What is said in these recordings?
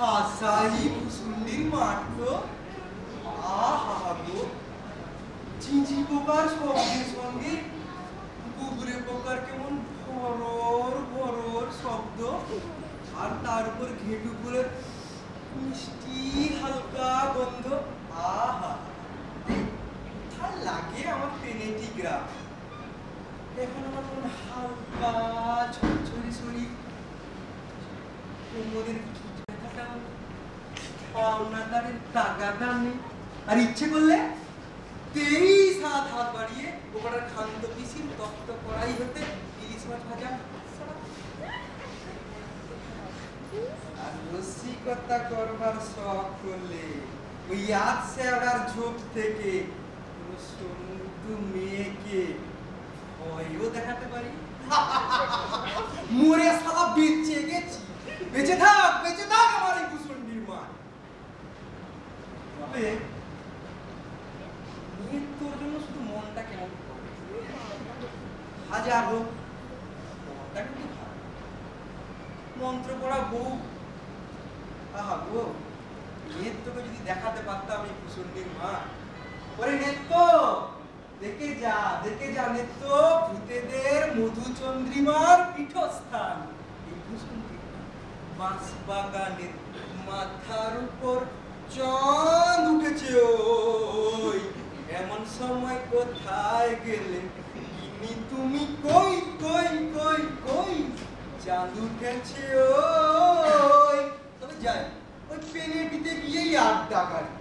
হাসাই মুসুন্দির মাঠ তো আহা গো, চিঁচি পোকার শব্দের সঙ্গে গুবরে পোকার কেমন ভরর ভরর শব্দ, আর তার উপর ঘেটু ফুলের মিষ্টি হালকা গন্ধ। আহা, ভাল লাগে আমার পেনেটি গ্রাম। এখন আমার মন হালকা ঝরঝরি শরীর, কোমরের ব্যথাটাও পাওনাদারের তাগাদা নেই। আর ইচ্ছে করলে 23 হাত বাড়িয়ে ওখানে খান্ত পিসির তপ্ত কড়াই হতে ইলিশ মাছ ভাজা। আর রসিকতা করবার শখ করলে ওই আজ শেওড়ার ঝোপ থেকে কোনো সমুদ্র মেয়েকে ভয়ও দেখাতে পারি। মরে সালা বেঁচে গেছি, বেঁচে থাক আমার এই কুসুন্ডির মা। তবে তোর জন্য শুধু মনটা কেমন হাজার হোক, মনটা কিন্তু ভালো। মন্ত্র পড়া বউ, আহা গো, নেত্রকে যদি দেখাতে পারতাম এই কুসুন্ডির মা। ওরে নেত্র, দেখে যা নেত্র, ভূতেদের মধুচন্দ্রিমার পীঠস্থান এই কুসুন্ডির বাঁশ বাগানের মাথার উপর চাঁদ উঠেছে। ওই এমন সময় কোথায় গেলে তুমি, কই কই কই কই চাঁদ উঠেছে। ওই তবে যাই, ওই পেনেটিতে গিয়েই আড্ডা কাটি।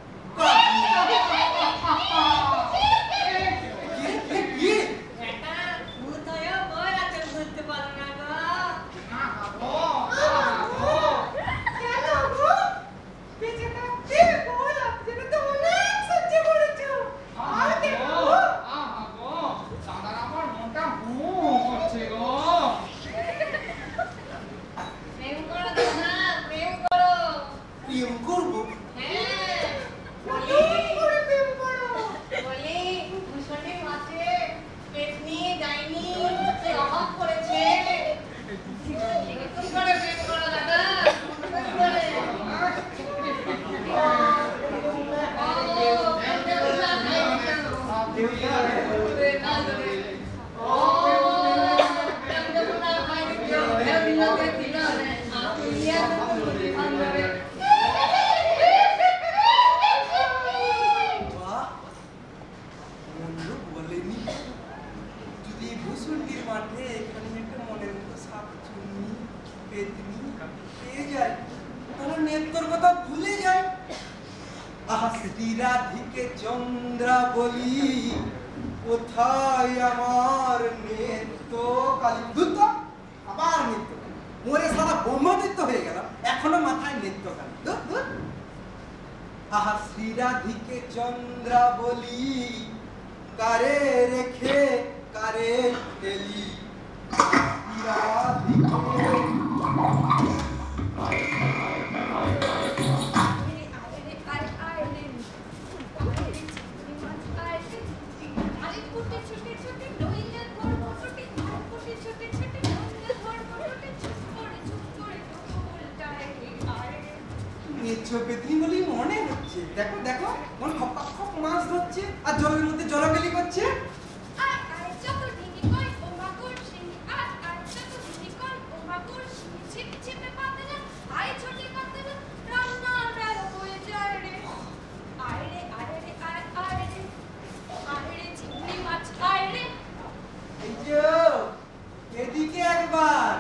রাধিকে চন্দ্রা বলি, কোথায় আমার নেত্য কালী দুত, আবার নেত্য মোরে সারা ব্রহ্মদিত্য হয়ে গেল, এখনো মাথায় নেত্য কালী। আহা শ্রীরাধিকে চন্দ্রা বলি, কারে রেখে কারে এলি পেতনি বলেই মনে হচ্ছে। দেখো দেখো, মন খপ খপ মাছ ধরছে আর জলের মধ্যে জলাকেলি করছে। এদিকে একবার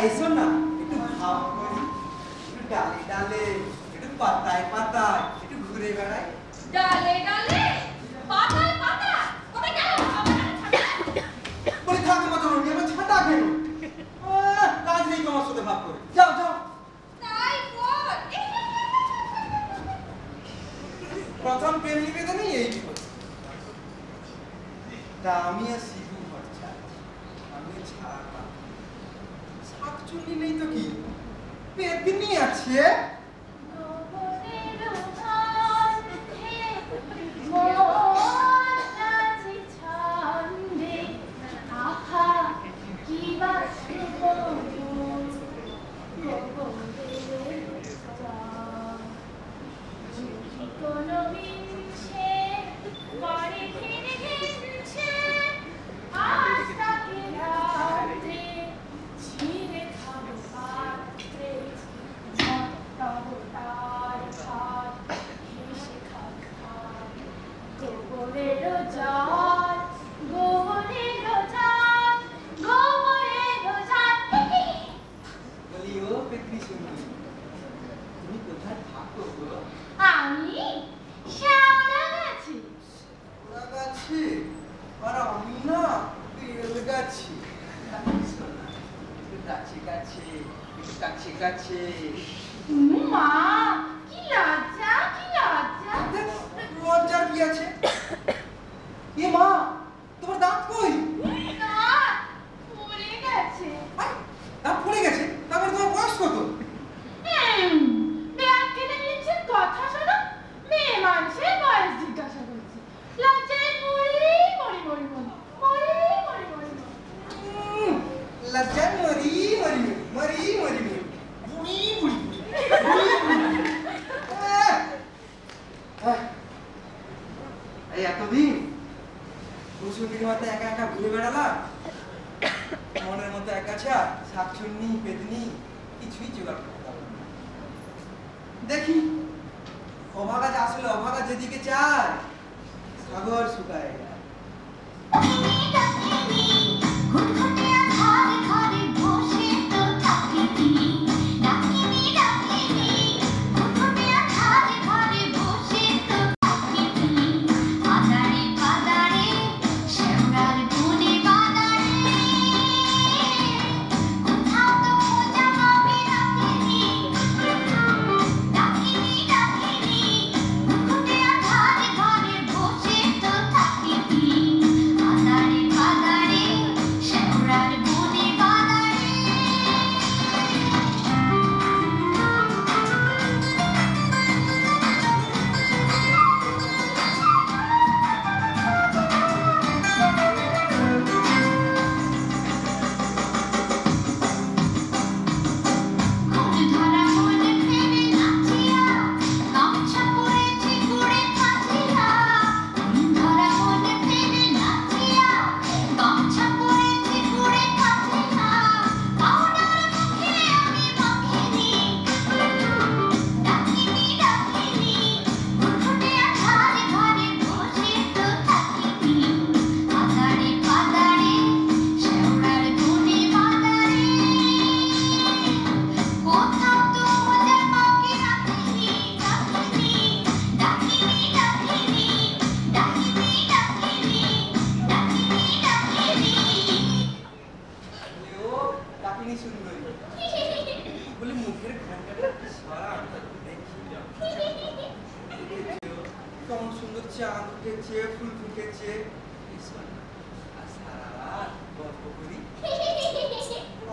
এসো না, একটু ভাব করি, একটু ডালে ডালে, একটু পাতায় পাতায়, একটু ঘুরে বেড়াই। ডালে ডালে পাতায় পাতায় কোথায় গেল? বলে থাকে মতো রঙে আমার ছাতা কেন? কাজ নেই তোমার সাথে ভাব করে, যাও যাও। তাই কর। প্রথম প্রেম নিবেদনই এই হচ্ছে। তা আমি আর শিবু ভট্টাচার্য, আমি ছাড়া শাকচুন্নি নেই তো কি, পেতনি আছে। এতদিন কুসুমির মতো একা একা ঘুরে বেড়ালাম, মনের মতো একাছা শাকচুন্নি পেতনি কিছুই জোগাড় করতে পারলাম না। দেখি অভাগা আসলে অভাগা যেদিকে চায় সাগর শুকায় যায়।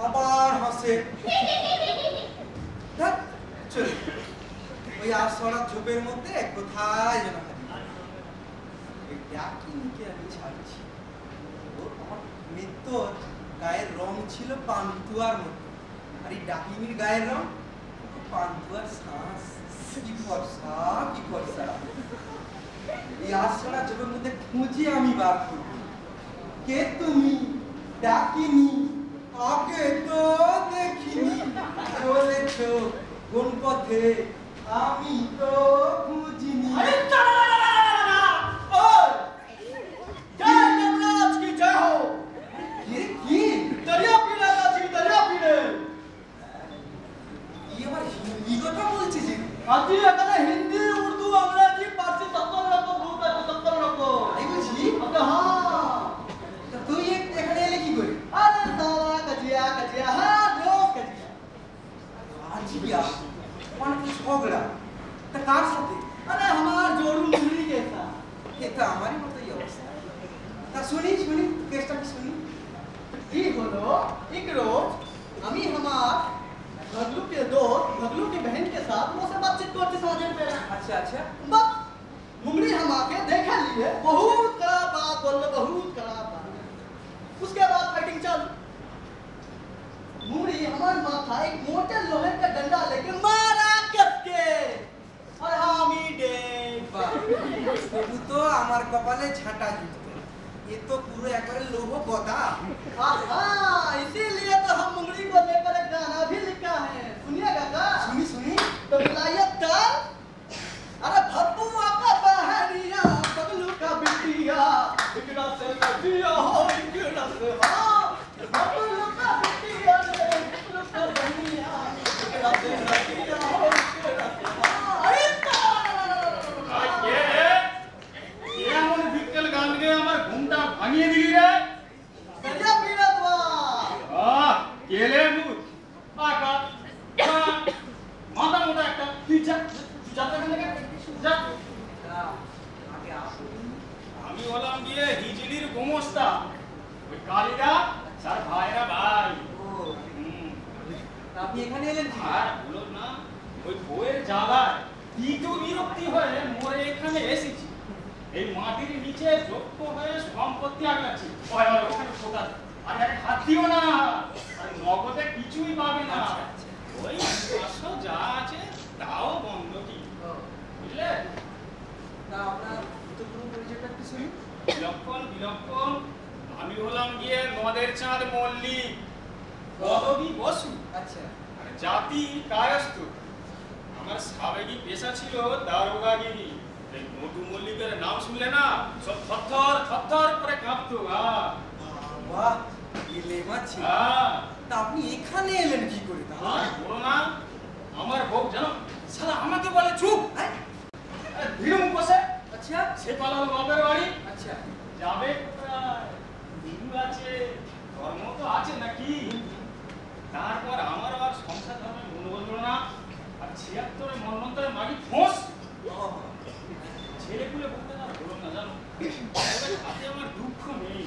আবার হাসে। ওই আশরা ঝোপের মধ্যে কোথায় যেন আমি ছাড়ছি। আমার মৃত্যুর গায়ের রং ছিল পান্তুয়ার মতো, আর এই ডাকিনীর গায়ের রং পান্তুয়ার শ্বাস। কি ফর্সা, কি ফর্সা! এই আশরা ঝোপের মধ্যে খুঁজে আমি বার করবো কে তুমি ডাকিনি, আগে তো দেখিনি, চলেছ কোন পথে আমি তো খুঁজিনি। हिंदी उर्दू अंग्रेजी पारसी सब रखो बहुत है सब रखो आई बुझी हाँ तो तू ये এখানে এলে কি করে? अरे साला कजिया कजिया हाँ रोज कजिया আজিয়া মানে কি ঝগড়া তা কার সাথে? अरे हमार जोड़ू मुंगरी के साथ এ তো আমারই মতোই অবস্থা। তা শুনি শুনি কেসটা কি শুনি। কি হলো एक रोज अमी हमार भगलू के दोस्त भगलू की बहन के साथ वो से बातचीत करते समझे पे আচ্ছা আচ্ছা बस मुंगरी हम आके देखे लिए बहुत खराब बात बोल बहुत खराब बात उसके बाद फाइटिंग चालू मुंगरी हमार माथा एक मोटे लोहे का डंडा लेके मारा कसके और हामी डे বাহ, তবু তো আমার কপালে ঝাঁটা জুটতো। এ তো পুরো একবারে লৌহ গদা। इसीलिए तो हम मुंगरी को लेकर एक गाना भी लिखा है सुनिएगा का শুনি শুনি। तो विलायत का अरे भब्बुआ का बहनिया बगलू का बिटिया इकड़ा से लगिया हो इकड़ा से हाँ बगलू का बिटिया रे बगलू का बहनिया इकड़ा से लगिया हो इकड़ा से हाँ अरे ये एमन बिकल गान गे আমার ঘুমটা ভাঙিয়ে দিলি রে बढ़िया पीड़ा दुआ কেলে মুত আকা মাথা মোটা একটা তুই যা এখান থেকে যা আগে আসুন। আমি হলাম গিয়ে হিজলির গোমস্তা ওই কালীরা তার ভাইরা ভাই ও, তা আপনি এখানে এলেন কি? আর বলো না ওই বইয়ের জ্বালায় দ্বিতীয় বিরক্তি হয়ে মরে এখানে এসেছি এই মাটির নিচে যুক্ত হয়ে সম্পত্তি আগলাচ্ছি ওখানে ফোটা আর এক হাত দিও না আর নগদে কিছুই পাবে না ওই 500 যা আছে তাও বন্ধ কি ও, বুঝলে তা আপনার গুরুত্বপূর্ণ পরিচয়টা একটু শুনি। বিলক্ষণ আমি হলাম গিয়ে নদের চাঁদ মল্লিক পদবী বসু আচ্ছা আর জাতি কায়স্থ আমার সাবেকি পেশা ছিল দারোগাগিরি এই মোটু মল্লিকের নাম শুনলে না সব থরথর করে কাঁপতো বাহ, এলেমা ছিল। তা আপনি এখানে এলেন কি করে তাহলে? বলো না আমার বউ জানো শালা আমাকে বলে চুপ হ্যাঁ? ভিড় মুখ বসে আচ্ছা সে পালালো বাপের বাড়ি আচ্ছা যাবে কোথায় হিন্দু আছে ধর্ম তো আছে নাকি তারপর আমার আর সংসার ধর্মে মন বললো না আর 76 মন্বন্তরে মাগি ফোঁস ও, ছেলে পুলে বলতে না বলো না জানো তবে তাতে আমার দুঃখ নেই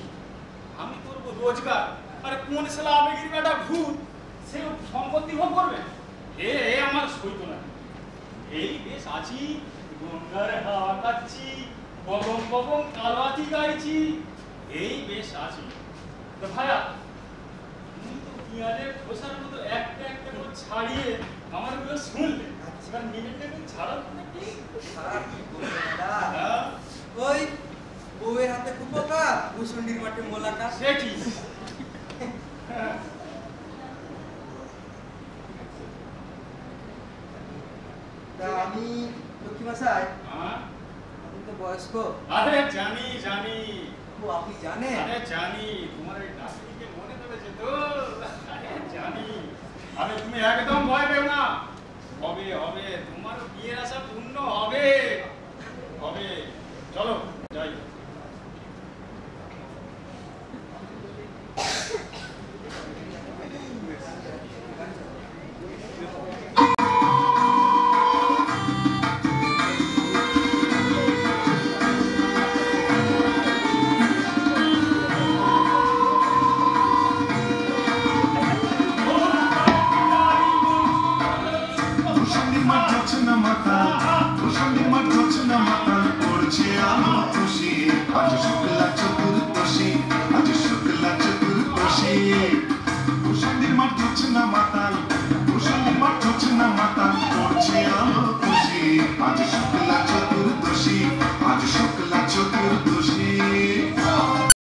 আমি করবো রোজগার আরে কোন শালা আবেগির বেটা ভূত সে সম্পত্তি ভোগ করবে এ আমার সইত না এই বেশ আছি গঙ্গার হাওয়া খাচ্ছি বগম বগম কালবাতি গাইছি এই বেশ আছি তো ভাইয়া তুমি তো পিঁয়াজের খোসার মতো একটা একটা করে ছাড়িয়ে আমার গুলো শুনলে এবার নিজেকে ছাড়ার কি সারা কি করবে দাদা? হ্যাঁ? ওই বউয়ের হাতে কুপোকার ভূষণ্ডির মাঠে মোলাকা। সে কি তা আমি লক্ষ্মী মশাই, হ্যাঁ? আপনি তো বয়স্ক। আরে জানি জানি ও, আপনি জানেন? আরে জানি তোমার এই ডাক্তারিকে মনে পড়েছে তো আরে জানি আরে তুমি একদম ভয় পেও না হবে হবে তোমার বিয়ের আশা পূর্ণ হবে হবে চলো যাই মাতাল